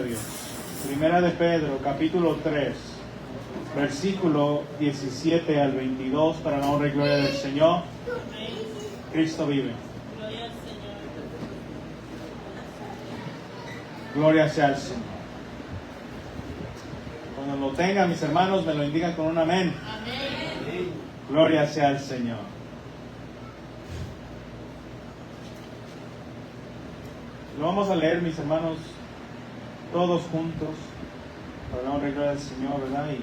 Dios. Primera de Pedro, capítulo 3, versículo 17 al 22, para la honra y gloria del Señor. Cristo vive. Gloria sea al Señor. Cuando lo tengan, mis hermanos, me lo indican con un amén. Amén. Gloria sea al Señor. Lo vamos a leer, mis hermanos, todos juntos, para la honra y gloria del Señor, ¿verdad? Y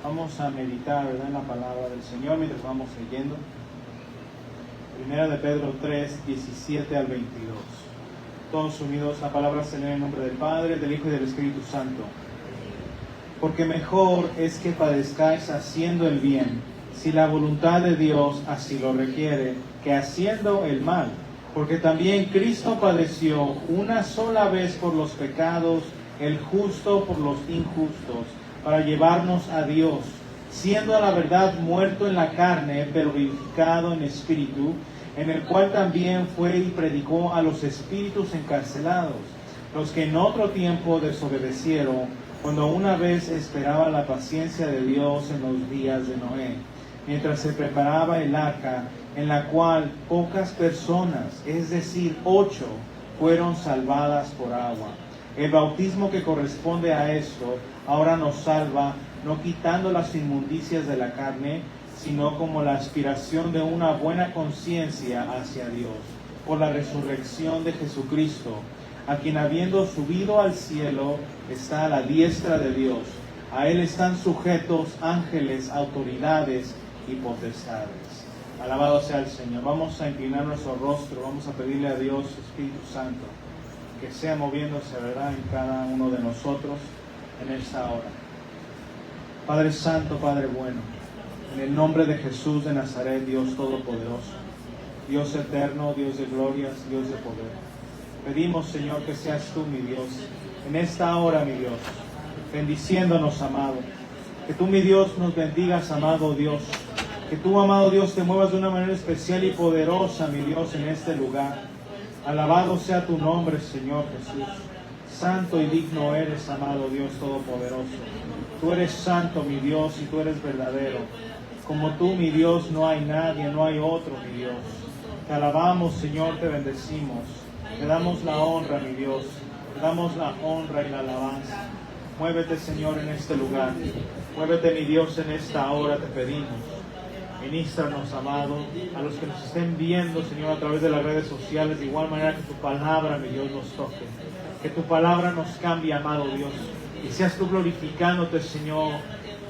vamos a meditar, ¿verdad?, en la palabra del Señor mientras vamos leyendo. Primera de Pedro 3, 17 al 22. Todos unidos, la palabra se lee en el nombre del Padre, del Hijo y del Espíritu Santo. Porque mejor es que padezcáis haciendo el bien, si la voluntad de Dios así lo requiere, que haciendo el mal. Porque también Cristo padeció una sola vez por los pecados, el justo por los injustos, para llevarnos a Dios, siendo a la verdad muerto en la carne, pero vivificado en espíritu, en el cual también fue y predicó a los espíritus encarcelados, los que en otro tiempo desobedecieron, cuando una vez esperaba la paciencia de Dios en los días de Noé, mientras se preparaba el arca, en la cual pocas personas, es decir, 8, fueron salvadas por agua. El bautismo que corresponde a esto ahora nos salva, no quitando las inmundicias de la carne, sino como la aspiración de una buena conciencia hacia Dios, por la resurrección de Jesucristo, a quien habiendo subido al cielo está a la diestra de Dios. A Él están sujetos ángeles, autoridades y potestades. Alabado sea el Señor. Vamos a inclinar nuestro rostro, vamos a pedirle a Dios, Espíritu Santo, que sea moviéndose, ¿verdad?, en cada uno de nosotros en esta hora. Padre Santo, Padre bueno, en el nombre de Jesús de Nazaret, Dios Todopoderoso, Dios eterno, Dios de glorias, Dios de poder, pedimos, Señor, que seas tú, mi Dios, en esta hora, mi Dios, bendiciéndonos, amado. Que tú, mi Dios, nos bendigas, amado Dios. Que tú, amado Dios, te muevas de una manera especial y poderosa, mi Dios, en este lugar. Alabado sea tu nombre, Señor Jesús. Santo y digno eres, amado Dios Todopoderoso. Tú eres santo, mi Dios, y tú eres verdadero. Como tú, mi Dios, no hay nadie, no hay otro, mi Dios. Te alabamos, Señor, te bendecimos. Te damos la honra, mi Dios. Te damos la honra y la alabanza. Muévete, Señor, en este lugar. Muévete, mi Dios, en esta hora, te pedimos. Ministranos, amado, a los que nos estén viendo, Señor, a través de las redes sociales, de igual manera que tu palabra, mi Dios, nos toque. Que tu palabra nos cambie, amado Dios. Y seas tú glorificándote, Señor,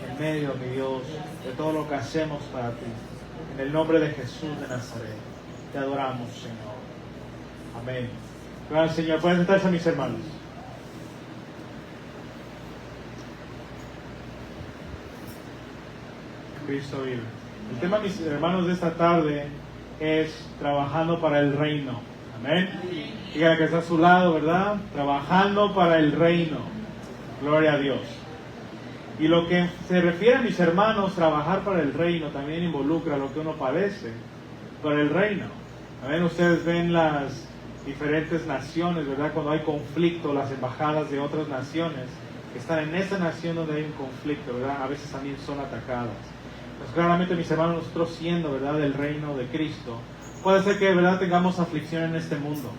en medio, mi Dios, de todo lo que hacemos para ti. En el nombre de Jesús de Nazaret, te adoramos, Señor. Amén. Gloria al Señor. Pueden sentarse, mis hermanos. Cristo vive. El tema, mis hermanos, de esta tarde es trabajando para el reino. Amén. Díganle que está a su lado, ¿verdad? Trabajando para el reino. Gloria a Dios. Y lo que se refiere a mis hermanos, trabajar para el reino, también involucra lo que uno padece para el reino. Amén. Ustedes ven las diferentes naciones, ¿verdad? Cuando hay conflicto, las embajadas de otras naciones que están en esa nación donde hay un conflicto, ¿verdad? A veces también son atacadas. Pues claramente, mis hermanos, nosotros siendo, ¿verdad?, del reino de Cristo, puede ser que de verdad tengamos aflicción en este mundo,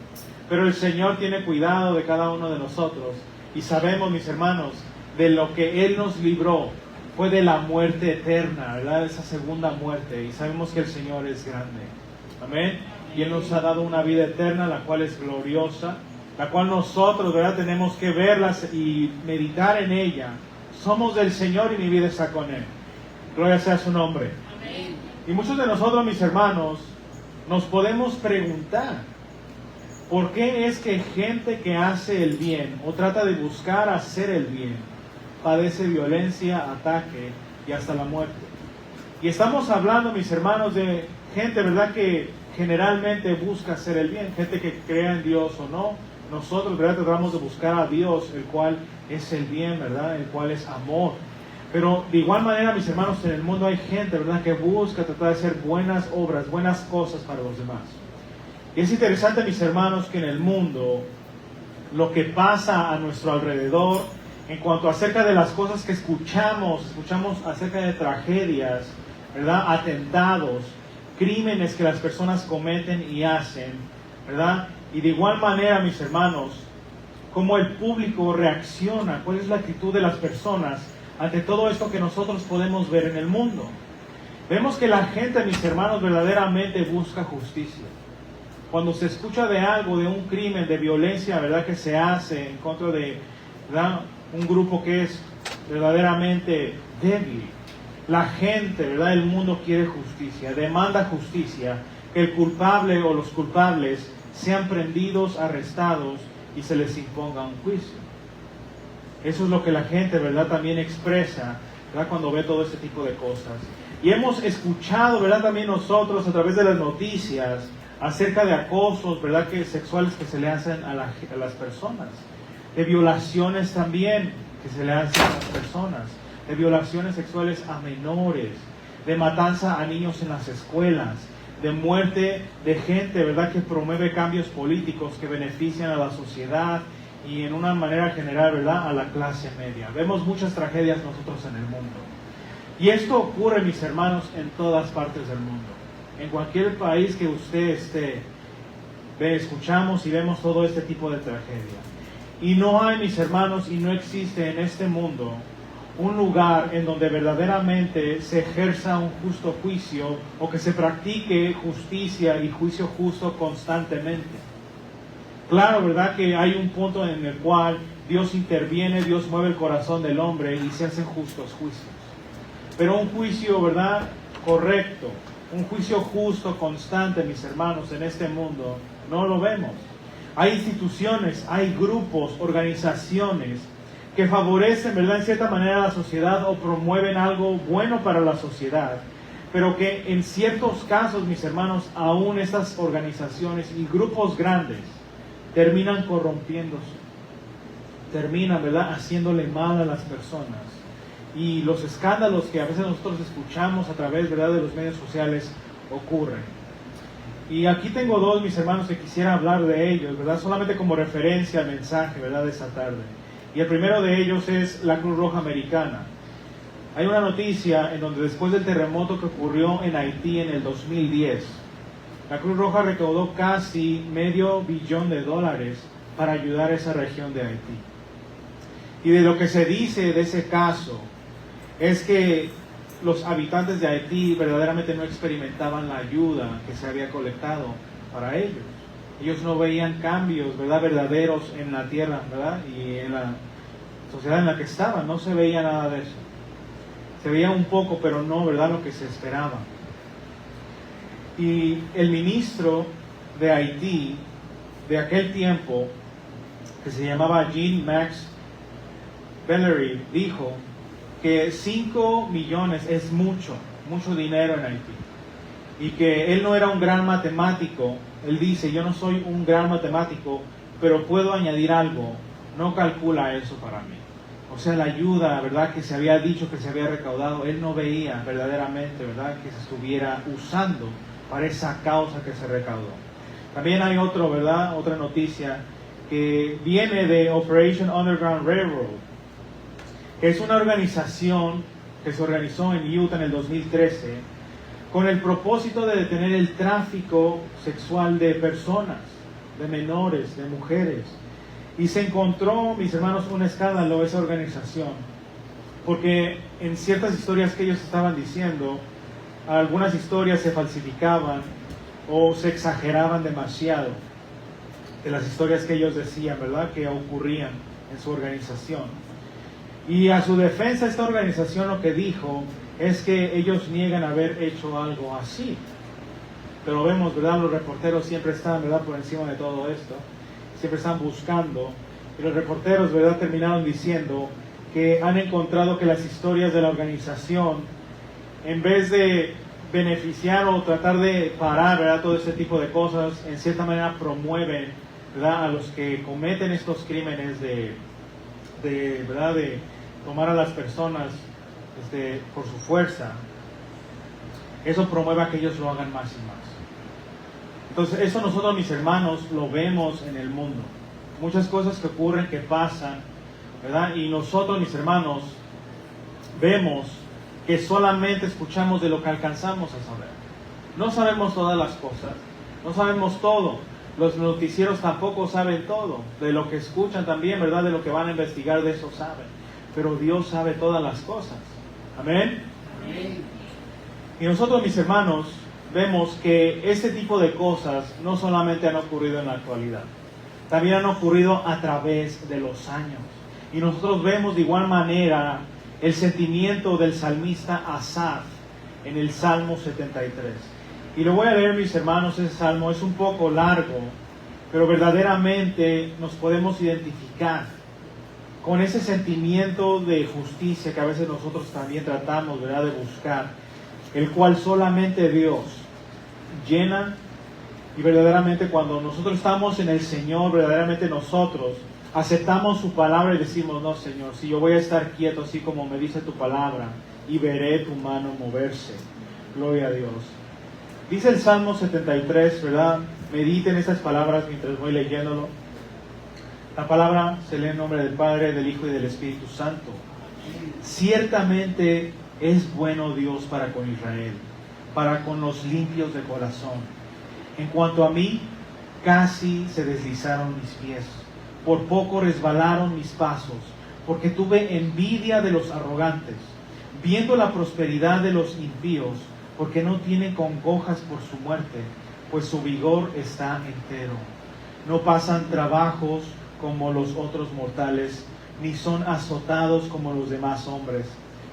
pero el Señor tiene cuidado de cada uno de nosotros y sabemos, mis hermanos, de lo que Él nos libró fue de la muerte eterna, ¿verdad?, esa segunda muerte, y sabemos que el Señor es grande. Amén. Y Él nos ha dado una vida eterna, la cual es gloriosa, la cual nosotros, ¿verdad?, tenemos que verla y meditar en ella. Somos del Señor y mi vida está con Él. Gloria sea su nombre. Amén. Y muchos de nosotros, mis hermanos, nos podemos preguntar, ¿por qué es que gente que hace el bien o trata de buscar hacer el bien padece violencia, ataque y hasta la muerte? Y estamos hablando, mis hermanos, de gente, ¿verdad?, que generalmente busca hacer el bien, gente que crea en Dios o no. Nosotros, ¿verdad?, tratamos de buscar a Dios, el cual es el bien, ¿verdad?, el cual es amor. Pero de igual manera, mis hermanos, en el mundo hay gente, ¿verdad?, que busca tratar de hacer buenas obras, buenas cosas para los demás. Y es interesante, mis hermanos, que en el mundo lo que pasa a nuestro alrededor, en cuanto acerca de las cosas que escuchamos acerca de tragedias, ¿verdad? Atentados, crímenes que las personas cometen y hacen, ¿verdad? Y de igual manera, mis hermanos, cómo el público reacciona, cuál es la actitud de las personas ante todo esto que nosotros podemos ver en el mundo. Vemos que la gente, mis hermanos, verdaderamente busca justicia. Cuando se escucha de algo, de un crimen, de violencia, ¿verdad?, que se hace en contra de, ¿verdad?, un grupo que es verdaderamente débil, la gente, ¿verdad?, el mundo quiere justicia, demanda justicia, que el culpable o los culpables sean prendidos, arrestados y se les imponga un juicio. Eso es lo que la gente, ¿verdad?, también expresa, ¿verdad?, cuando ve todo este tipo de cosas. Y hemos escuchado, ¿verdad?, también nosotros a través de las noticias acerca de acosos, ¿verdad?, sexuales que se le hacen a las personas, de violaciones también que se le hacen a las personas, de violaciones sexuales a menores, de matanza a niños en las escuelas, de muerte de gente, ¿verdad?, que promueve cambios políticos que benefician a la sociedad y en una manera general, ¿verdad?, a la clase media. Vemos muchas tragedias nosotros en el mundo. Y esto ocurre, mis hermanos, en todas partes del mundo. En cualquier país que usted esté, escuchamos y vemos todo este tipo de tragedia. Y no hay, mis hermanos, y no existe en este mundo un lugar en donde verdaderamente se ejerza un justo juicio o que se practique justicia y juicio justo constantemente. Claro, ¿verdad?, que hay un punto en el cual Dios interviene, Dios mueve el corazón del hombre y se hacen justos juicios. Pero un juicio, ¿verdad?, correcto, un juicio justo, constante, mis hermanos, en este mundo, no lo vemos. Hay instituciones, hay grupos, organizaciones que favorecen, ¿verdad?, en cierta manera a la sociedad o promueven algo bueno para la sociedad, pero que en ciertos casos, mis hermanos, aún estas organizaciones y grupos grandes terminan corrompiéndose, terminan, ¿verdad?, haciéndole mal a las personas. Y los escándalos que a veces nosotros escuchamos a través, ¿verdad?, de los medios sociales ocurren. Y aquí tengo dos, mis hermanos, que quisiera hablar de ellos, ¿verdad?, solamente como referencia al mensaje, ¿verdad?, de esta tarde. Y el primero de ellos es la Cruz Roja Americana. Hay una noticia en donde después del terremoto que ocurrió en Haití en el 2010, la Cruz Roja recaudó casi $500 millones para ayudar a esa región de Haití. Y de lo que se dice de ese caso es que los habitantes de Haití verdaderamente no experimentaban la ayuda que se había colectado para ellos. Ellos no veían cambios, ¿verdad?, verdaderos en la tierra, ¿verdad?, y en la sociedad en la que estaban. No se veía nada de eso. Se veía un poco, pero no, ¿verdad?, lo que se esperaba. Y el ministro de Haití de aquel tiempo, que se llamaba Jean-Max Bellery, dijo que 5 millones es mucho dinero en Haití. Y que él no era un gran matemático. Él dice, yo no soy un gran matemático, pero puedo añadir algo. No calcula eso para mí. O sea, la ayuda, ¿verdad?, que se había dicho que se había recaudado, él no veía verdaderamente, ¿verdad?, que se estuviera usando para esa causa que se recaudó. También hay otra noticia que viene de Operation Underground Railroad, que es una organización que se organizó en Utah en el 2013 con el propósito de detener el tráfico sexual de personas, de menores, de mujeres. Y se encontró, mis hermanos, un escándalo esa organización, porque en ciertas historias que ellos estaban diciendo, algunas historias se falsificaban o se exageraban demasiado de las historias que ellos decían, ¿verdad?, que ocurrían en su organización. Y a su defensa, esta organización lo que dijo es que ellos niegan haber hecho algo así. Pero vemos, ¿verdad?, los reporteros siempre están, ¿verdad?, por encima de todo esto. Siempre están buscando. Y los reporteros, ¿verdad?, terminaron diciendo que han encontrado que las historias de la organización, en vez de beneficiar o tratar de parar, ¿verdad?, todo este tipo de cosas, en cierta manera promueven, ¿verdad?, a los que cometen estos crímenes de tomar a las personas por su fuerza. Eso promueve a que ellos lo hagan más y más. Entonces, eso nosotros, mis hermanos, lo vemos en el mundo. muchas cosas que ocurren, que pasan, ¿verdad? Y nosotros, mis hermanos, vemos que solamente escuchamos de lo que alcanzamos a saber. No sabemos todas las cosas, no sabemos todo. Los noticieros tampoco saben todo. De lo que escuchan también, ¿verdad? De lo que van a investigar, de eso saben. Pero Dios sabe todas las cosas. Amén. Amén. Y nosotros, mis hermanos, vemos que este tipo de cosas no solamente han ocurrido en la actualidad, también han ocurrido a través de los años. Y nosotros vemos de igual manera el sentimiento del salmista Asaf en el Salmo 73. Y lo voy a leer, mis hermanos, ese salmo es un poco largo, pero verdaderamente nos podemos identificar con ese sentimiento de justicia que a veces nosotros también tratamos, ¿verdad?, de buscar, el cual solamente Dios llena. Y verdaderamente cuando nosotros estamos en el Señor, verdaderamente nosotros aceptamos su palabra y decimos: no, Señor, si yo voy a estar quieto así como me dice tu palabra, y veré tu mano moverse. Gloria a Dios. Dice el Salmo 73, ¿verdad? Mediten estas palabras mientras voy leyéndolo. La palabra se lee en nombre del Padre, del Hijo y del Espíritu Santo. Ciertamente es bueno Dios para con Israel, para con los limpios de corazón. En cuanto a mí, casi se deslizaron mis pies, por poco resbalaron mis pasos, porque tuve envidia de los arrogantes, viendo la prosperidad de los impíos, porque no tienen congojas por su muerte, pues su vigor está entero. No pasan trabajos como los otros mortales, ni son azotados como los demás hombres.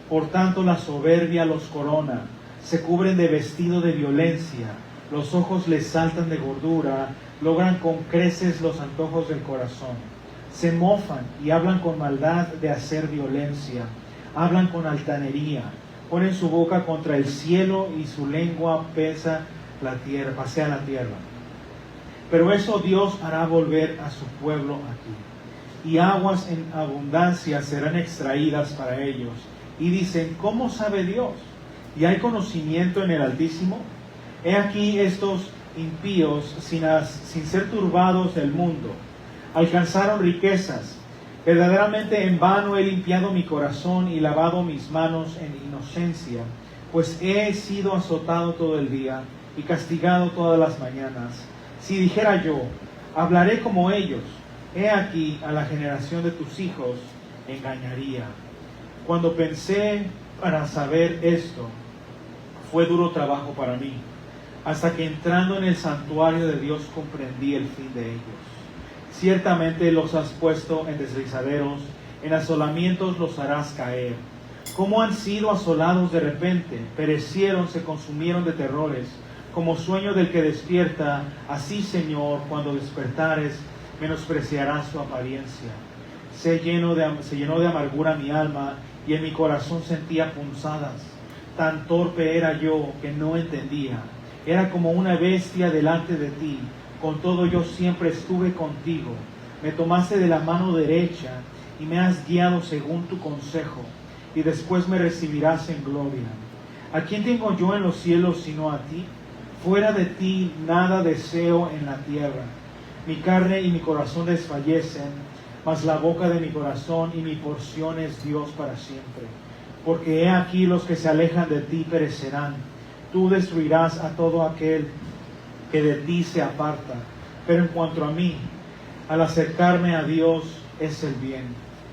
Por tanto, la soberbia los corona, se cubren de vestido de violencia, los ojos les saltan de gordura, logran con creces los antojos del corazón. Se mofan y hablan con maldad de hacer violencia, hablan con altanería, ponen su boca contra el cielo y su lengua pasea la tierra. Pero eso Dios hará volver a su pueblo aquí, y aguas en abundancia serán extraídas para ellos. Y dicen: ¿cómo sabe Dios? ¿Y hay conocimiento en el Altísimo? He aquí estos impíos, sin ser turbados del mundo, alcanzaron riquezas. Verdaderamente en vano he limpiado mi corazón y lavado mis manos en inocencia, pues he sido azotado todo el día y castigado todas las mañanas. Si dijera yo: hablaré como ellos, he aquí a la generación de tus hijos engañaría. Cuando pensé para saber esto, fue duro trabajo para mí, hasta que entrando en el santuario de Dios comprendí el fin de ellos. Ciertamente los has puesto en deslizaderos, en asolamientos los harás caer. Como han sido asolados de repente, perecieron, se consumieron de terrores, como sueño del que despierta, así, Señor, cuando despertares, menospreciarás su apariencia. Se llenó de amargura mi alma, y en mi corazón sentía punzadas. Tan torpe era yo que no entendía. Era como una bestia delante de ti. Con todo yo siempre estuve contigo. Me tomaste de la mano derecha y me has guiado según tu consejo. Y después me recibirás en gloria. ¿A quién tengo yo en los cielos sino a ti? Fuera de ti nada deseo en la tierra. Mi carne y mi corazón desfallecen, mas la boca de mi corazón y mi porción es Dios para siempre. Porque he aquí los que se alejan de ti perecerán. Tú destruirás a todo aquel que de ti se aparta. Pero en cuanto a mí, al acercarme a Dios es el bien.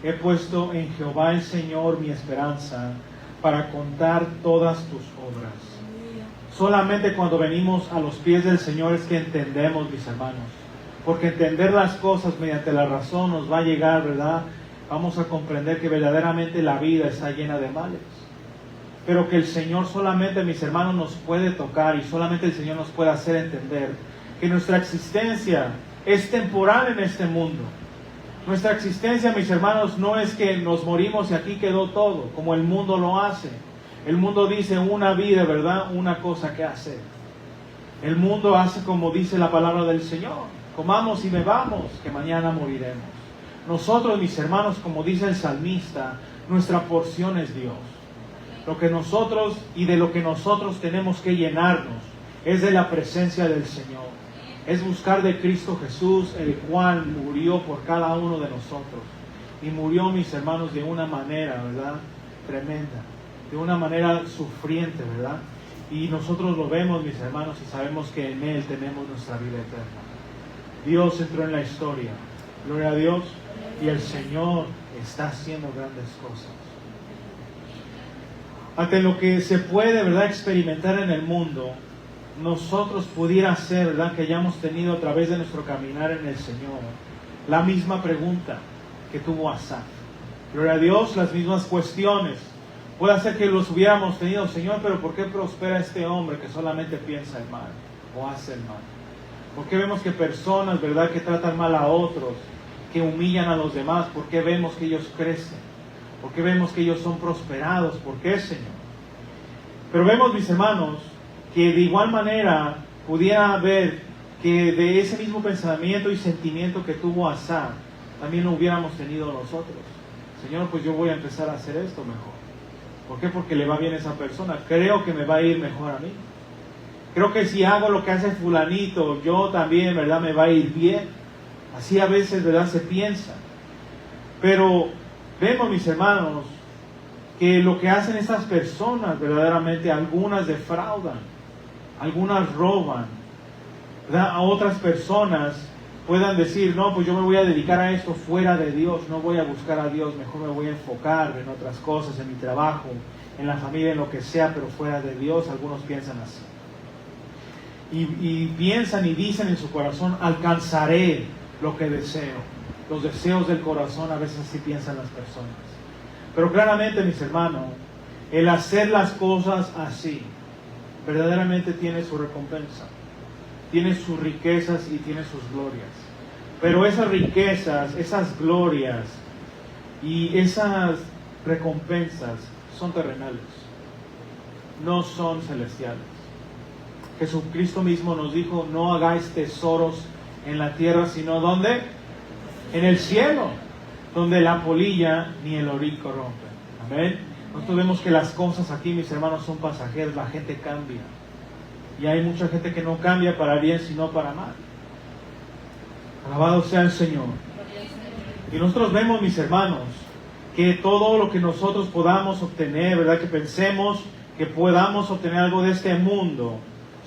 He puesto en Jehová el Señor mi esperanza, para contar todas tus obras. Solamente cuando venimos a los pies del Señor es que entendemos, mis hermanos. Porque entender las cosas mediante la razón nos va a llegar, ¿verdad? Vamos a comprender que verdaderamente la vida está llena de males. Pero que el Señor solamente, mis hermanos, nos puede tocar, y solamente el Señor nos puede hacer entender que nuestra existencia es temporal en este mundo. Nuestra existencia, mis hermanos, no es que nos morimos y aquí quedó todo, como el mundo lo hace. El mundo dice una vida, ¿verdad? Una cosa que hacer. El mundo hace como dice la palabra del Señor: comamos y bebamos, que mañana moriremos. Nosotros, mis hermanos, como dice el salmista, nuestra porción es Dios. Lo que nosotros y de lo que nosotros tenemos que llenarnos es de la presencia del Señor. Es buscar de Cristo Jesús, el cual murió por cada uno de nosotros. Y murió, mis hermanos, de una manera, ¿verdad?, tremenda, de una manera sufriente, ¿verdad? Y nosotros lo vemos, mis hermanos, y sabemos que en Él tenemos nuestra vida eterna. Dios entró en la historia, gloria a Dios, y el Señor está haciendo grandes cosas. Ante lo que se puede, ¿verdad?, experimentar en el mundo, nosotros pudiera ser, ¿verdad?, que hayamos tenido a través de nuestro caminar en el Señor la misma pregunta que tuvo Asaf. Gloria a Dios, las mismas cuestiones. Puede ser que los hubiéramos tenido, Señor, pero ¿por qué prospera este hombre que solamente piensa el mal o hace el mal? ¿Por qué vemos que personas, ¿verdad?, que tratan mal a otros, que humillan a los demás? ¿Por qué vemos que ellos crecen? ¿Por qué vemos que ellos son prosperados? ¿Por qué, Señor? Pero vemos, mis hermanos, que de igual manera pudiera haber que de ese mismo pensamiento y sentimiento que tuvo Asaf, también lo hubiéramos tenido nosotros. Señor, pues yo voy a empezar a hacer esto mejor. ¿Por qué? Porque le va bien a esa persona. Creo que me va a ir mejor a mí. Creo que si hago lo que hace fulanito, yo también, ¿verdad?, me va a ir bien. Así a veces, ¿verdad?, se piensa. Pero vemos, mis hermanos, que lo que hacen estas personas, verdaderamente, algunas defraudan, algunas roban, ¿verdad? A otras personas puedan decir, no, pues yo me voy a dedicar a esto fuera de Dios, no voy a buscar a Dios, mejor me voy a enfocar en otras cosas, en mi trabajo, en la familia, en lo que sea, pero fuera de Dios. Algunos piensan así. Y piensan y dicen en su corazón, alcanzaré lo que deseo. Los deseos del corazón, a veces así piensan las personas. Pero claramente, mis hermanos, el hacer las cosas así, verdaderamente tiene su recompensa, tiene sus riquezas y tiene sus glorias. Pero esas riquezas, esas glorias y esas recompensas son terrenales, no son celestiales. Jesucristo mismo nos dijo, no hagáis tesoros en la tierra, sino ¿dónde? En el cielo, donde la polilla ni el orín corrompen. Amén. Nosotros vemos que las cosas aquí, mis hermanos, son pasajeras, la gente cambia. Y hay mucha gente que no cambia para bien, sino para mal. Alabado sea el Señor. Y nosotros vemos, mis hermanos, que todo lo que nosotros podamos obtener, ¿verdad?, que pensemos que podamos obtener algo de este mundo,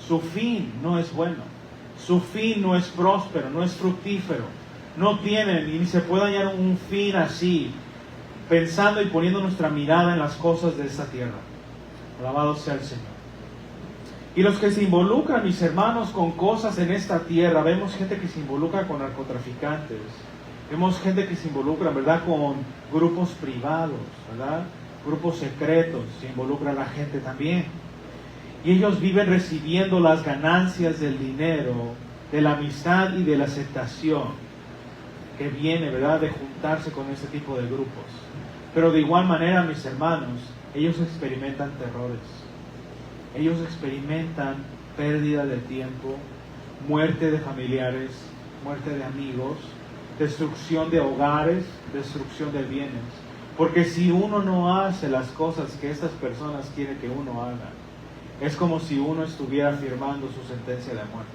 su fin no es bueno. Su fin no es próspero, no es fructífero. No tienen y ni se puede hallar un fin así, pensando y poniendo nuestra mirada en las cosas de esta tierra. Alabado sea el Señor. Y los que se involucran, mis hermanos, con cosas en esta tierra, vemos gente que se involucra con narcotraficantes, vemos gente que se involucra, ¿verdad?, con grupos privados, ¿verdad?, grupos secretos, se involucra la gente también. Y ellos viven recibiendo las ganancias del dinero, de la amistad y de la aceptación que viene, ¿verdad?, de juntarse con este tipo de grupos. Pero de igual manera, mis hermanos, ellos experimentan terrores. Ellos experimentan pérdida de tiempo, muerte de familiares, muerte de amigos, destrucción de hogares, destrucción de bienes. Porque si uno no hace las cosas que estas personas quieren que uno haga, es como si uno estuviera firmando su sentencia de muerte.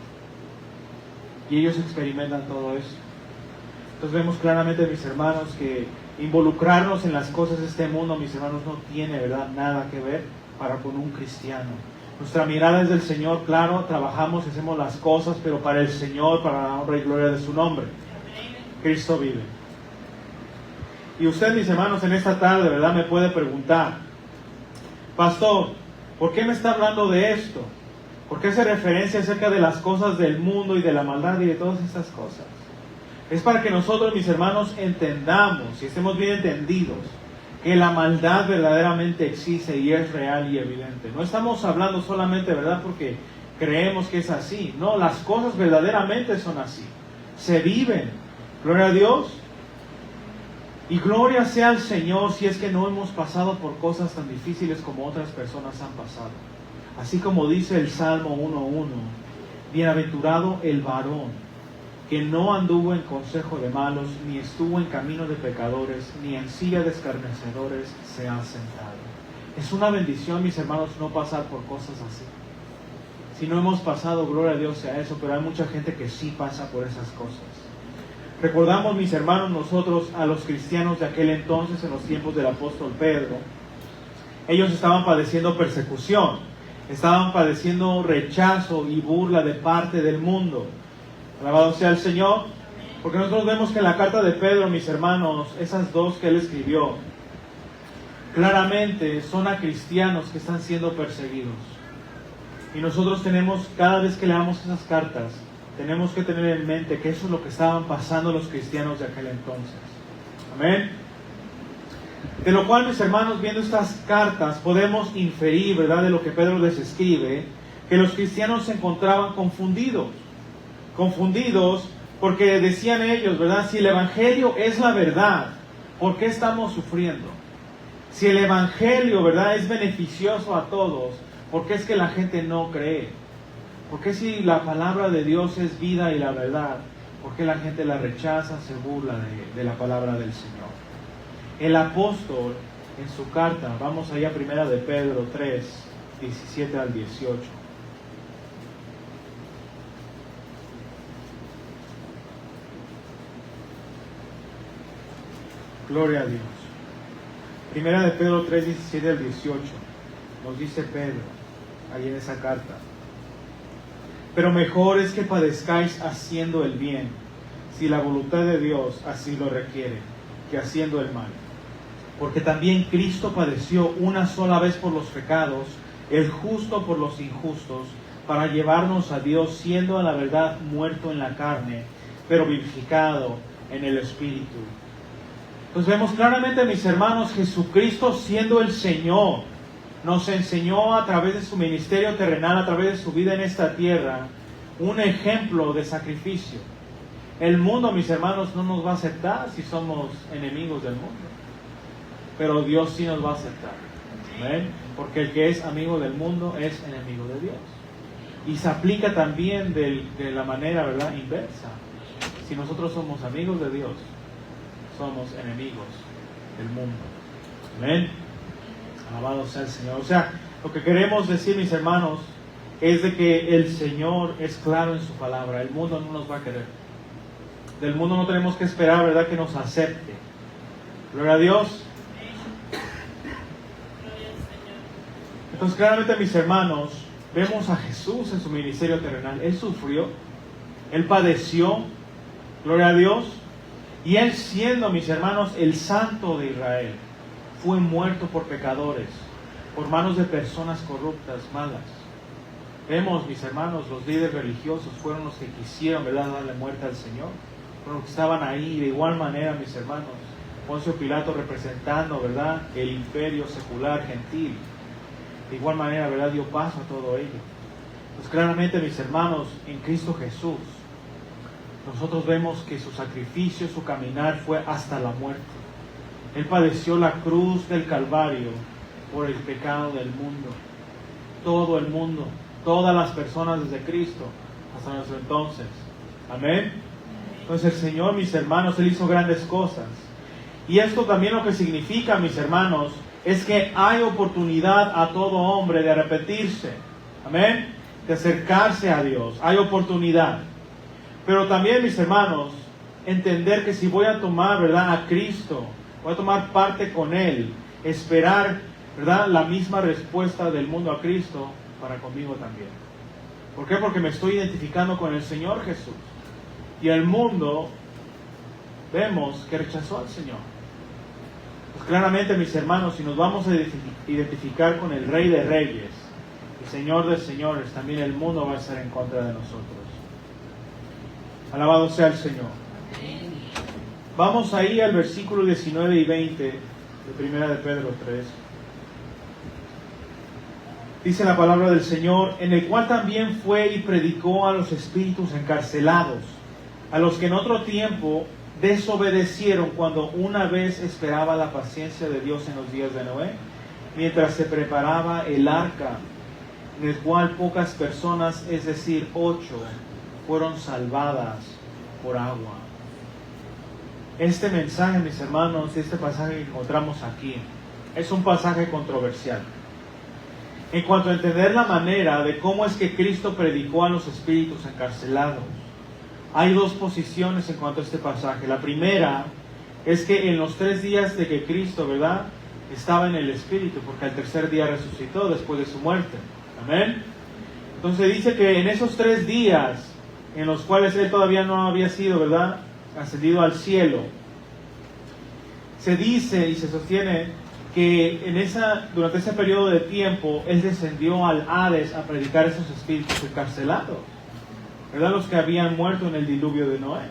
Y ellos experimentan todo eso. Entonces vemos claramente, mis hermanos, que involucrarnos en las cosas de este mundo, mis hermanos, no tiene, ¿verdad?, nada que ver para con un cristiano. Nuestra mirada es del Señor, claro, trabajamos, hacemos las cosas, pero para el Señor, para la honra y gloria de su nombre. Cristo vive. Y usted, mis hermanos, en esta tarde, ¿verdad?, me puede preguntar, pastor, ¿por qué me está hablando de esto? ¿Por qué hace referencia acerca de las cosas del mundo y de la maldad y de todas estas cosas? Es para que nosotros, mis hermanos, entendamos y estemos bien entendidos que la maldad verdaderamente existe y es real y evidente. No estamos hablando solamente, ¿verdad?, porque creemos que es así. No, las cosas verdaderamente son así. Se viven. Gloria a Dios. Y gloria sea al Señor si es que no hemos pasado por cosas tan difíciles como otras personas han pasado. Así como dice el Salmo 1:1, bienaventurado el varón que no anduvo en consejo de malos, ni estuvo en camino de pecadores, ni en silla de escarnecedores se ha sentado. Es una bendición, mis hermanos, no pasar por cosas así. Si no hemos pasado, gloria a Dios sea eso, pero hay mucha gente que sí pasa por esas cosas. Recordamos, mis hermanos, nosotros a los cristianos de aquel entonces, en los tiempos del apóstol Pedro, ellos estaban padeciendo persecución, estaban padeciendo rechazo y burla de parte del mundo. Alabado sea el Señor, porque nosotros vemos que en la carta de Pedro, mis hermanos, esas dos que él escribió, claramente son a cristianos que están siendo perseguidos. Y nosotros tenemos, cada vez que leamos esas cartas, tenemos que tener en mente que eso es lo que estaban pasando los cristianos de aquel entonces. Amén. De lo cual, mis hermanos, viendo estas cartas, podemos inferir, ¿verdad?, de lo que Pedro les escribe, que los cristianos se encontraban confundidos. Confundidos porque decían ellos, ¿verdad?, si el Evangelio es la verdad, ¿por qué estamos sufriendo? Si el Evangelio, ¿verdad?, es beneficioso a todos, ¿por qué es que la gente no cree? ¿Por qué si la palabra de Dios es vida y la verdad, por qué la gente la rechaza, se burla de la palabra del Señor? El apóstol, en su carta, vamos allá, primera de Pedro 3, 17 al 18. Gloria a Dios. Primera de Pedro 3, 17 al 18. Nos dice Pedro, ahí en esa carta: pero mejor es que padezcáis haciendo el bien, si la voluntad de Dios así lo requiere, que haciendo el mal. Porque también Cristo padeció una sola vez por los pecados, el justo por los injustos, para llevarnos a Dios, siendo a la verdad muerto en la carne, pero vivificado en el Espíritu. Entonces vemos claramente, mis hermanos, Jesucristo siendo el Señor, nos enseñó a través de su ministerio terrenal, a través de su vida en esta tierra, un ejemplo de sacrificio. El mundo, mis hermanos, no nos va a aceptar si somos enemigos del mundo, pero Dios sí nos va a aceptar. ¿Ven? Porque el que es amigo del mundo es enemigo de Dios. Y se aplica también de la manera, ¿verdad?, inversa. Si nosotros somos amigos de Dios, somos enemigos del mundo. Amén. Alabado sea el Señor. O sea, lo que queremos decir, mis hermanos, es de que el Señor es claro en su palabra. El mundo no nos va a querer. Del mundo no tenemos que esperar, ¿verdad?, que nos acepte. Gloria a Dios. Entonces, claramente, mis hermanos, vemos a Jesús en su ministerio terrenal. Él sufrió, Él padeció, gloria a Dios, y Él, siendo, mis hermanos, el Santo de Israel, fue muerto por pecadores, por manos de personas corruptas, malas. Vemos, mis hermanos, los líderes religiosos fueron los que quisieron, ¿verdad?, darle muerte al Señor. Fueron los que estaban ahí. De igual manera, mis hermanos, Poncio Pilato representando, ¿verdad?, el imperio secular gentil. De igual manera, ¿verdad?, dio paso a todo ello. Pues claramente, mis hermanos, en Cristo Jesús, nosotros vemos que su sacrificio, su caminar fue hasta la muerte. Él padeció la cruz del Calvario por el pecado del mundo. Todo el mundo, todas las personas desde Cristo hasta nuestro entonces. Amén. Entonces el Señor, mis hermanos, Él hizo grandes cosas. Y esto también lo que significa, mis hermanos, es que hay oportunidad a todo hombre de arrepentirse. Amén. De acercarse a Dios. Hay oportunidad. Pero también, mis hermanos, entender que si voy a tomar, ¿verdad?, a Cristo, voy a tomar parte con Él, esperar, ¿verdad?, la misma respuesta del mundo a Cristo para conmigo también. ¿Por qué? Porque me estoy identificando con el Señor Jesús. Y el mundo, vemos que rechazó al Señor. Pues claramente, mis hermanos, si nos vamos a identificar con el Rey de Reyes, el Señor de Señores, también el mundo va a estar en contra de nosotros. Alabado sea el Señor. Vamos ahí al versículo 19 y 20 de Primera de Pedro 3. Dice la palabra del Señor: en el cual también fue y predicó a los espíritus encarcelados, a los que en otro tiempo desobedecieron cuando una vez esperaba la paciencia de Dios en los días de Noé, mientras se preparaba el arca, en el cual pocas personas, es decir, 8, fueron salvadas por agua. Este mensaje, mis hermanos, este pasaje que encontramos aquí, es un pasaje controversial. en cuanto a entender la manera de cómo es que Cristo predicó a los espíritus encarcelados. Hay dos posiciones en cuanto a este pasaje. La primera es que en los 3 días de que Cristo, ¿verdad?, estaba en el Espíritu, porque al tercer día resucitó después de su muerte. Amén. Entonces dice que en esos 3 días en los cuales Él todavía no había sido, ¿verdad?, ascendido al cielo, se dice y se sostiene que durante ese periodo de tiempo Él descendió al Hades a predicar a esos espíritus encarcelados, ¿verdad?, los que habían muerto en el diluvio de Noé.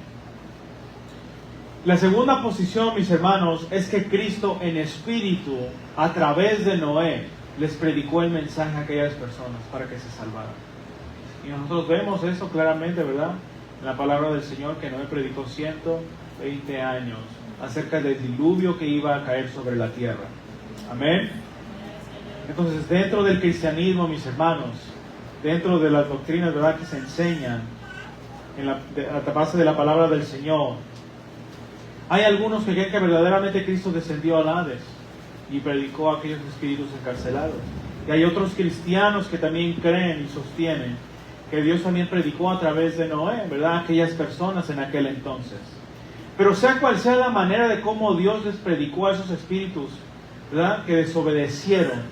La segunda posición, mis hermanos, es que Cristo en espíritu, a través de Noé, les predicó el mensaje a aquellas personas para que se salvaran. Y nosotros vemos eso claramente, ¿verdad?, en la palabra del Señor, que Noé predicó 120 años acerca del diluvio que iba a caer sobre la tierra. Amén. Entonces, dentro del cristianismo, mis hermanos, dentro de las doctrinas, ¿verdad?, que se enseñan a base de la palabra del Señor, hay algunos que creen que verdaderamente Cristo descendió al Hades y predicó a aquellos espíritus encarcelados. Y hay otros cristianos que también creen y sostienen que Dios también predicó a través de Noé, ¿verdad?, a aquellas personas en aquel entonces. Pero sea cual sea la manera de cómo Dios les predicó a esos espíritus, ¿verdad?, que desobedecieron,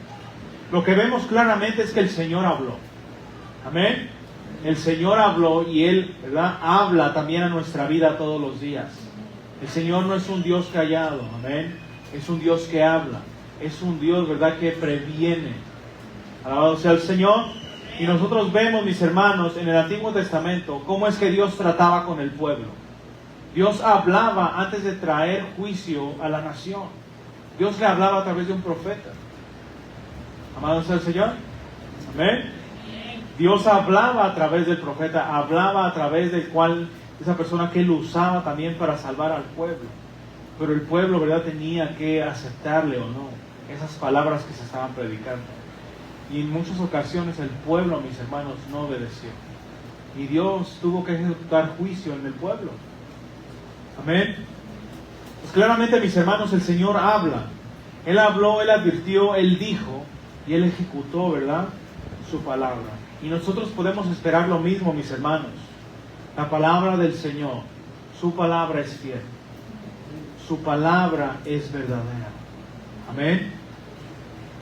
lo que vemos claramente es que el Señor habló. Amén. El Señor habló y Él, ¿verdad?, habla también a nuestra vida todos los días. El Señor no es un Dios callado, amén. Es un Dios que habla. Es un Dios, ¿verdad?, que previene. Alabado sea el Señor. Y nosotros vemos, mis hermanos, en el Antiguo Testamento, cómo es que Dios trataba con el pueblo. Dios hablaba antes de traer juicio a la nación. Dios le hablaba a través de un profeta. Amado sea el Señor. Amén. Dios hablaba a través del profeta, hablaba a través del cual esa persona que Él usaba también para salvar al pueblo. Pero el pueblo, ¿verdad?, tenía que aceptarle o no esas palabras que se estaban predicando. Y en muchas ocasiones el pueblo, mis hermanos, no obedeció. Y Dios tuvo que ejecutar juicio en el pueblo. Amén. Pues claramente, mis hermanos, el Señor habla. Él habló, Él advirtió, Él dijo y Él ejecutó, ¿verdad?, su palabra. Y nosotros podemos esperar lo mismo, mis hermanos. La palabra del Señor, su palabra es fiel. Su palabra es verdadera. Amén.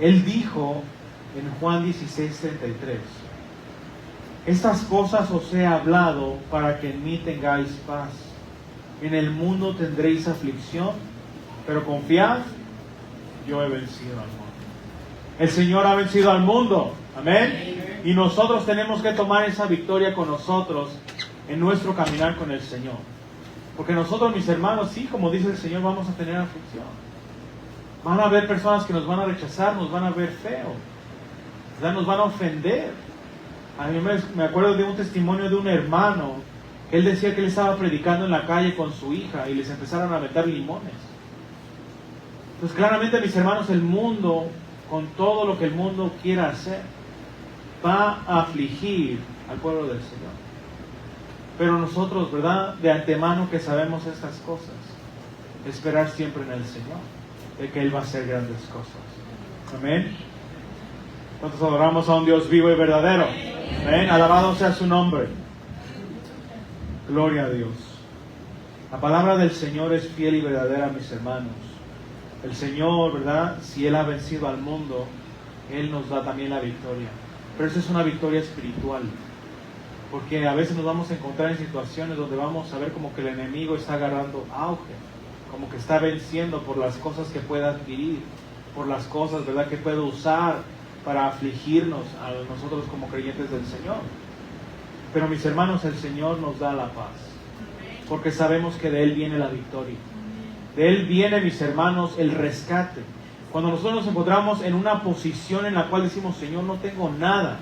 Él dijo en Juan 16:33: estas cosas os he hablado para que en mí tengáis paz. En el mundo tendréis aflicción, pero confiad, yo he vencido al mundo. El Señor ha vencido al mundo. Amén. Y nosotros tenemos que tomar esa victoria con nosotros en nuestro caminar con el Señor. Porque nosotros, mis hermanos, sí, como dice el Señor, vamos a tener aflicción. Van a haber personas que nos van a rechazar, nos van a ver feo, ¿verdad?, nos van a ofender. A mí me acuerdo de un testimonio de un hermano. Él decía que él estaba predicando en la calle con su hija y les empezaron a meter limones. Pues claramente, mis hermanos, el mundo, con todo lo que el mundo quiera hacer, va a afligir al pueblo del Señor. Pero nosotros, ¿verdad?, de antemano que sabemos estas cosas, esperar siempre en el Señor, de que Él va a hacer grandes cosas. Amén. ¿Cuántos adoramos a un Dios vivo y verdadero? Amén. Alabado sea su nombre. Gloria a Dios. La palabra del Señor es fiel y verdadera, mis hermanos. El Señor, ¿verdad?, si Él ha vencido al mundo, Él nos da también la victoria. Pero esa es una victoria espiritual. Porque a veces nos vamos a encontrar en situaciones donde vamos a ver como que el enemigo está agarrando auge, como que está venciendo por las cosas que puede adquirir, por las cosas, ¿verdad?, que puede usar para afligirnos a nosotros como creyentes del Señor. Pero, mis hermanos, el Señor nos da la paz, porque sabemos que de Él viene la victoria. De Él viene, mis hermanos, el rescate. Cuando nosotros nos encontramos en una posición en la cual decimos: Señor, no tengo nada,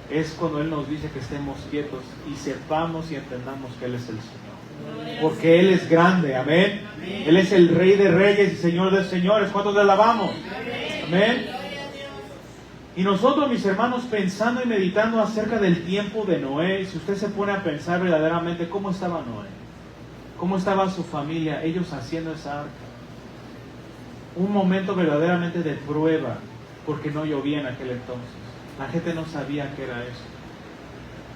es cuando Él nos dice que estemos quietos y sepamos y entendamos que Él es el Señor. Porque Él es grande, amén. Él es el Rey de Reyes y Señor de Señores. ¿Cuántos le alabamos? Amén. Y nosotros, mis hermanos, pensando y meditando acerca del tiempo de Noé, si usted se pone a pensar verdaderamente cómo estaba Noé, cómo estaba su familia, ellos haciendo esa arca, un momento verdaderamente de prueba, porque no llovía en aquel entonces. La gente no sabía qué era eso.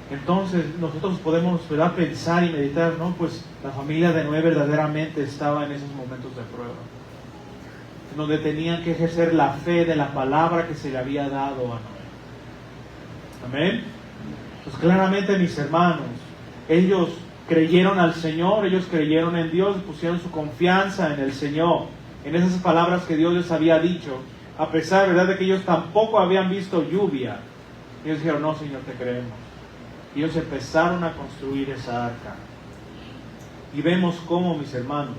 Entonces nosotros podemos, ¿verdad?, pensar y meditar, ¿no? Pues la familia de Noé verdaderamente estaba en esos momentos de prueba, en donde tenían que ejercer la fe de la palabra que se le había dado a Noé. Amén. Pues claramente, mis hermanos, ellos creyeron al Señor, ellos creyeron en Dios, pusieron su confianza en el Señor, en esas palabras que Dios les había dicho, a pesar, ¿verdad?, de que ellos tampoco habían visto lluvia. Ellos dijeron, no, Señor, te creemos. Y ellos empezaron a construir esa arca. Y vemos cómo, mis hermanos,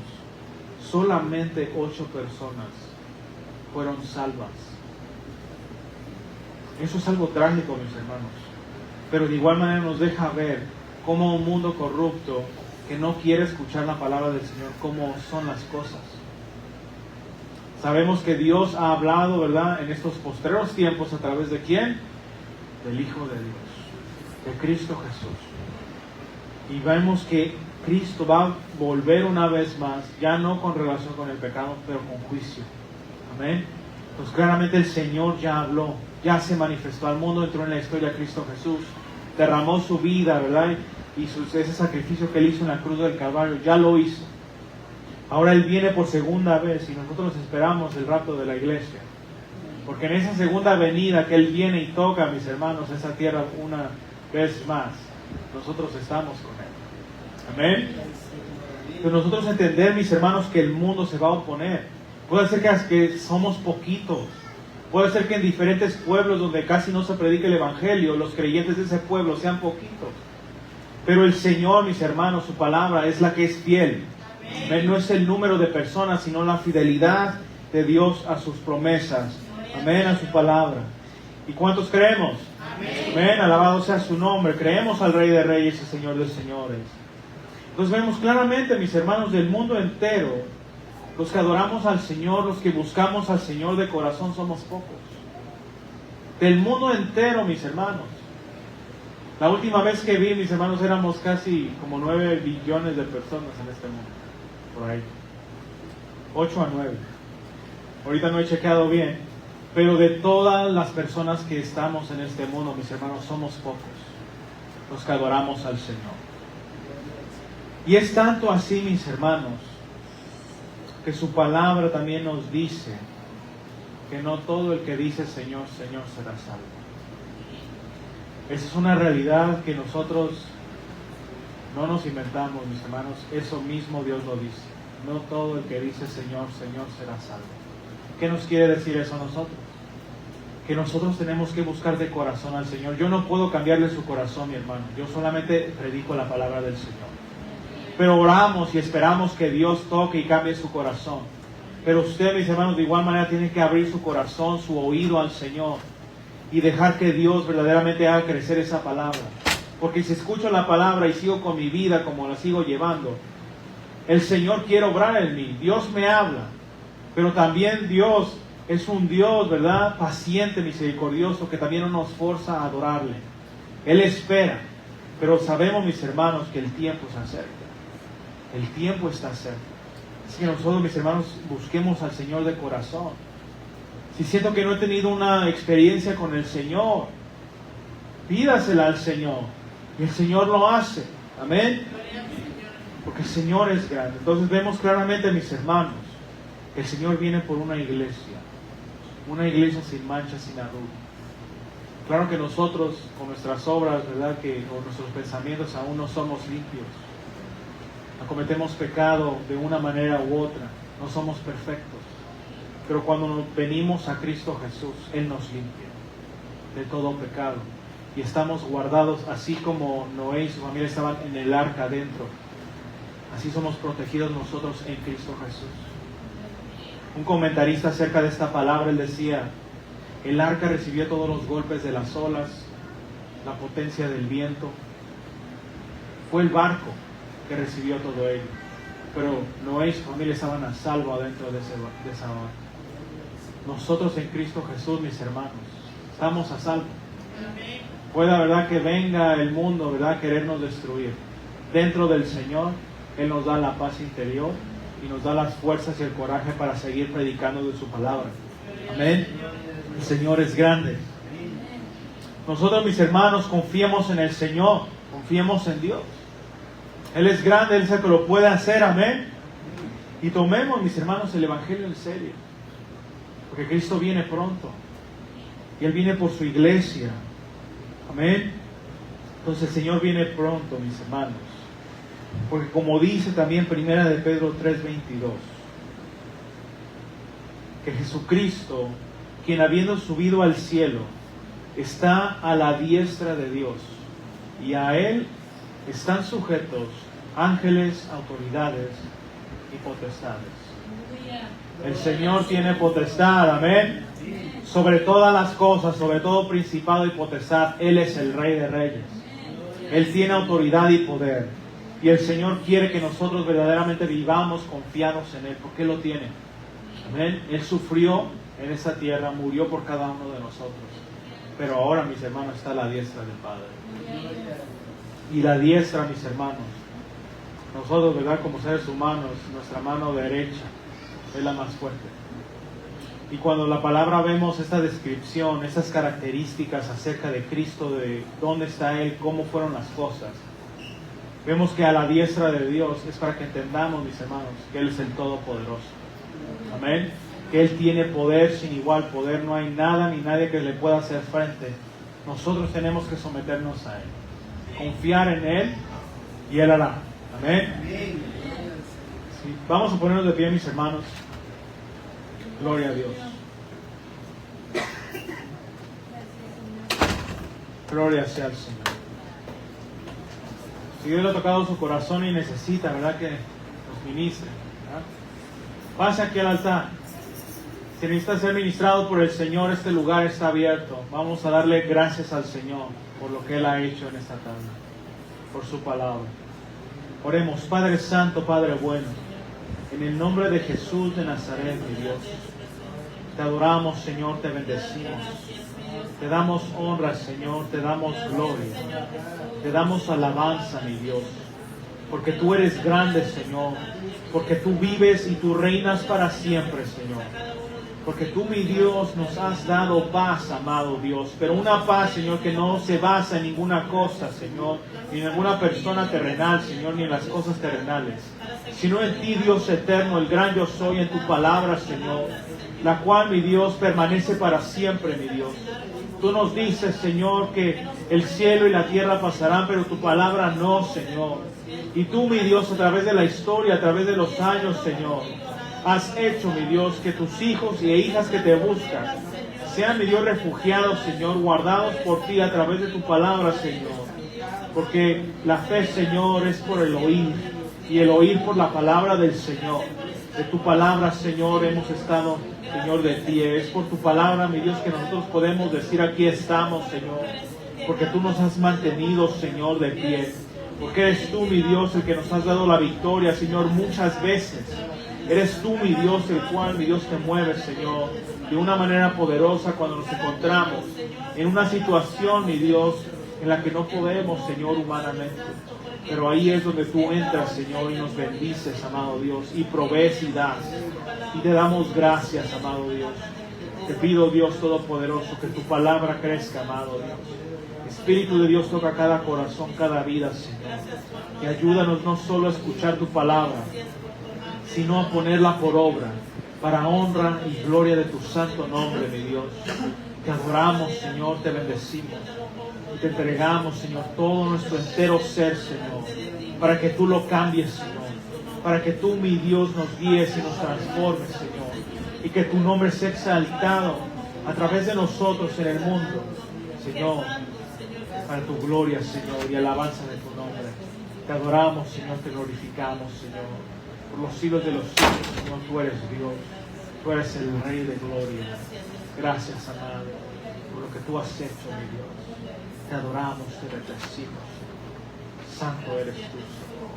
solamente 8 personas fueron salvas. Eso es algo trágico, mis hermanos. Pero de igual manera nos deja ver cómo un mundo corrupto que no quiere escuchar la palabra del Señor, cómo son las cosas. Sabemos que Dios ha hablado, ¿verdad?, en estos postreros tiempos, ¿a través de quién? Del Hijo de Dios, de Cristo Jesús. Y vemos que Cristo va a volver una vez más, ya no con relación con el pecado, pero con juicio. Amén. Pues claramente el Señor ya habló, ya se manifestó al mundo, entró en la historia Cristo Jesús, derramó su vida, ¿verdad? Y ese sacrificio que Él hizo en la cruz del Calvario, ya lo hizo. Ahora Él viene por segunda vez y nosotros esperamos el rapto de la iglesia. Porque en esa segunda venida que Él viene y toca, mis hermanos, esa tierra una vez más, nosotros estamos con Él. Amén. Pero nosotros entender, mis hermanos, que el mundo se va a oponer. Puede ser que somos poquitos. Puede ser que en diferentes pueblos donde casi no se predica el Evangelio, los creyentes de ese pueblo sean poquitos. Pero el Señor, mis hermanos, su palabra es la que es fiel. Amén. No es el número de personas, sino la fidelidad de Dios a sus promesas. Amén, a su palabra. ¿Y cuántos creemos? Amén. Amén, alabado sea su nombre. Creemos al Rey de Reyes y Señor de Señores. Entonces vemos claramente, mis hermanos, del mundo entero, los que adoramos al Señor, los que buscamos al Señor de corazón, somos pocos. Del mundo entero, mis hermanos. La última vez que vi, mis hermanos, éramos casi como 9 billones de personas en este mundo. Por ahí. 8 a 9. Ahorita no he chequeado bien. Pero de todas las personas que estamos en este mundo, mis hermanos, somos pocos los que adoramos al Señor. Y es tanto así, mis hermanos, que su palabra también nos dice que no todo el que dice Señor, Señor será salvo. Esa es una realidad que nosotros no nos inventamos, mis hermanos. Eso mismo Dios lo dice. No todo el que dice Señor, Señor será salvo. ¿Qué nos quiere decir eso a nosotros? Que nosotros tenemos que buscar de corazón al Señor. Yo no puedo cambiarle su corazón, mi hermano. Yo solamente predico la palabra del Señor. Pero oramos y esperamos que Dios toque y cambie su corazón. Pero usted, mis hermanos, de igual manera tiene que abrir su corazón, su oído al Señor y dejar que Dios verdaderamente haga crecer esa palabra. Porque si escucho la palabra y sigo con mi vida como la sigo llevando, el Señor quiere obrar en mí. Dios me habla. Pero también Dios es un Dios, ¿verdad?, paciente, misericordioso, que también no nos forza a adorarle. Él espera. Pero sabemos, mis hermanos, que el tiempo se acerca. El tiempo está cerca. Así que nosotros, mis hermanos, busquemos al Señor de corazón. Si siento que no he tenido una experiencia con el Señor, pídasela al Señor. Y el Señor lo hace. Amén. Porque el Señor es grande. Entonces vemos claramente, mis hermanos, que el Señor viene por una iglesia. Una iglesia sin mancha, sin arruga. Claro que nosotros, con nuestras obras, ¿verdad?, que con nuestros pensamientos aún no somos limpios. Cometemos pecado de una manera u otra. No somos perfectos. Pero cuando venimos a Cristo Jesús, Él nos limpia de todo pecado. Y estamos guardados, así como Noé y su familia estaban en el arca adentro. Así somos protegidos nosotros en Cristo Jesús. Un comentarista acerca de esta palabra, él decía: el arca recibió todos los golpes de las olas, la potencia del viento. Fue el barco que recibió todo ello. Pero Noé y su familia estaban a salvo adentro de esa barca. Nosotros en Cristo Jesús, mis hermanos, estamos a salvo. Pueda, ¿verdad?, que venga el mundo, ¿verdad?, querernos destruir. Dentro del Señor, Él nos da la paz interior y nos da las fuerzas y el coraje para seguir predicando de su palabra. Amén. El Señor es grande. Nosotros, mis hermanos, confiemos en el Señor, confiemos en Dios. Él es grande, Él es el que lo puede hacer, amén. Y tomemos, mis hermanos, el Evangelio en serio, porque Cristo viene pronto y Él viene por su iglesia, amén. Entonces el Señor viene pronto, mis hermanos, porque como dice también Primera de Pedro 3:22, que Jesucristo, quien habiendo subido al cielo, está a la diestra de Dios, y a Él están sujetos ángeles, autoridades y potestades. El Señor tiene potestad, amén, sobre todas las cosas, sobre todo principado y potestad. Él es el Rey de Reyes. Él tiene autoridad y poder. Y el Señor quiere que nosotros verdaderamente vivamos confiados en Él, porque Él lo tiene. Amén. Él sufrió en esa tierra, murió por cada uno de nosotros. Pero ahora, mis hermanos, está a la diestra del Padre. Y la diestra, mis hermanos, nosotros, ¿verdad? Como seres humanos, nuestra mano derecha es la más fuerte. Y cuando la palabra vemos esta descripción, estas características acerca de Cristo, de dónde está Él, cómo fueron las cosas, vemos que a la diestra de Dios es para que entendamos, mis hermanos, que Él es el Todopoderoso. Amén. Que Él tiene poder sin igual poder. No hay nada ni nadie que le pueda hacer frente. Nosotros tenemos que someternos a Él, confiar en Él, y Él hará. Amén. Sí. Vamos a ponernos de pie, mis hermanos. Gloria a Dios. Gloria sea al Señor. Si Dios le ha tocado su corazón y necesita, ¿verdad?, que nos ministre, ¿verdad? Pase aquí al altar. Si necesita ser ministrado por el Señor, este lugar está abierto. Vamos a darle gracias al Señor por lo que Él ha hecho en esta tarde, por su palabra. Oremos. Padre Santo, Padre bueno, en el nombre de Jesús de Nazaret, mi Dios, te adoramos, Señor, te bendecimos. Te damos honra, Señor, te damos gloria, te damos alabanza, mi Dios, porque tú eres grande, Señor, porque tú vives y tú reinas para siempre, Señor. Porque tú, mi Dios, nos has dado paz, amado Dios, pero una paz, Señor, que no se basa en ninguna cosa, Señor, ni en ninguna persona terrenal, Señor, ni en las cosas terrenales, sino en ti, Dios eterno, el gran yo soy, en tu palabra, Señor, la cual, mi Dios, permanece para siempre, mi Dios. Tú nos dices, Señor, que el cielo y la tierra pasarán, pero tu palabra no, Señor. Y tú, mi Dios, a través de la historia, a través de los años, Señor, has hecho, mi Dios, que tus hijos y hijas que te buscan sean, mi Dios, refugiados, Señor, guardados por ti a través de tu palabra, Señor. Porque la fe, Señor, es por el oír, y el oír por la palabra del Señor. De tu palabra, Señor, hemos estado, Señor, de ti. Es por tu palabra, mi Dios, que nosotros podemos decir: aquí estamos, Señor. Porque tú nos has mantenido, Señor, de pie. Porque eres tú, mi Dios, el que nos has dado la victoria, Señor, muchas veces. Eres tú, mi Dios, el cual, mi Dios, te mueves, Señor, de una manera poderosa cuando nos encontramos en una situación, mi Dios, en la que no podemos, Señor, humanamente. Pero ahí es donde tú entras, Señor, y nos bendices, amado Dios, y provees y das. Y te damos gracias, amado Dios. Te pido, Dios Todopoderoso, que tu palabra crezca, amado Dios. Espíritu de Dios, toca cada corazón, cada vida, Señor. Y ayúdanos no solo a escuchar tu palabra, sino a ponerla por obra, para honra y gloria de tu santo nombre, mi Dios. Te adoramos, Señor, te bendecimos. Y te entregamos, Señor, todo nuestro entero ser, Señor, para que tú lo cambies, Señor. Para que tú, mi Dios, nos guíes y nos transformes, Señor. Y que tu nombre sea exaltado a través de nosotros en el mundo, Señor, para tu gloria, Señor, y alabanza de tu nombre. Te adoramos, Señor, te glorificamos, Señor. Por los siglos de los siglos, Señor, tú eres Dios. Tú eres el Rey de gloria. Gracias, amado, por lo que tú has hecho, mi Dios. Te adoramos, te bendecimos. Santo eres tú, Señor.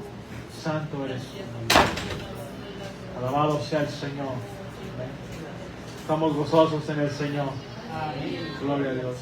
Santo eres tú, mi Dios. Alabado sea el Señor. Estamos gozosos en el Señor. Gloria a Dios.